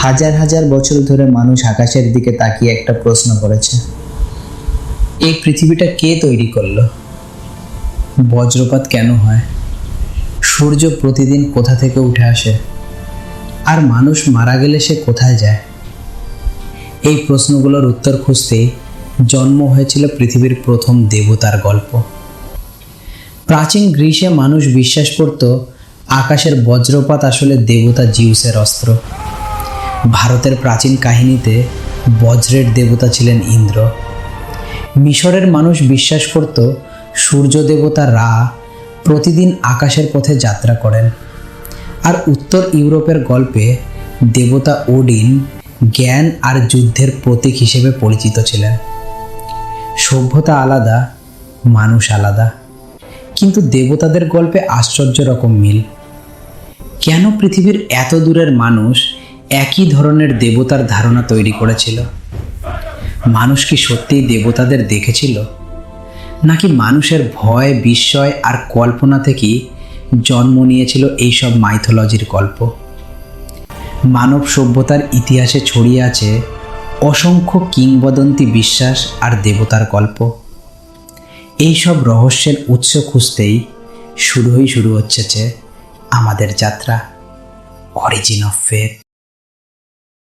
হাজার হাজার বছর ধরে মানুষ আকাশের দিকে তাকিয়ে একটা প্রশ্ন করেছে, এই পৃথিবীটা কে তৈরি করলো? বজ্রপাত কেন হয়? সূর্য প্রতিদিন কোথা থেকে উঠে আসে? আর মানুষ মারা গেলে সে কোথায় যায়? এই প্রশ্নগুলোর উত্তর খুঁজতেই জন্ম হয়েছিল পৃথিবীর প্রথম দেবতার গল্প। প্রাচীন গ্রীসে মানুষ বিশ্বাস করত আকাশের বজ্রপাত আসলে দেবতা জিউসের অস্ত্র। ভারতের প্রাচীন কাহিনীতে বজ্রের দেবতা ছিলেন ইন্দ্র। মিশরের মানুষ বিশ্বাস করত সূর্য দেবতা রা প্রতিদিন আকাশের পথে যাত্রা করেন। আর উত্তর ইউরোপের গল্পে দেবতা ওডিন জ্ঞান আর যুদ্ধের প্রতীক হিসেবে পরিচিত ছিলেন। সভ্যতা আলাদা, মানুষ আলাদা, কিন্তু দেবতাদের গল্পে আশ্চর্য রকম মিল। কেন পৃথিবীর এত দূরের মানুষ একই ধরনের দেবতার ধারণা তৈরি করেছিল? মানুষ কি সত্যিই দেবতাদের দেখেছিল, নাকি মানুষের ভয়, বিস্ময় আর কল্পনা থেকেই জন্ম নিয়েছিল এইসব মাইথোলজির গল্প? মানব সভ্যতার ইতিহাসে ছড়িয়ে আছে অসংখ্য কিংবদন্তি, বিশ্বাস আর দেবতার গল্প। এইসব রহস্যের উৎস খুঁজতেই শুরু হচ্ছে আমাদের যাত্রা, অরিজিন অফ ফেথ।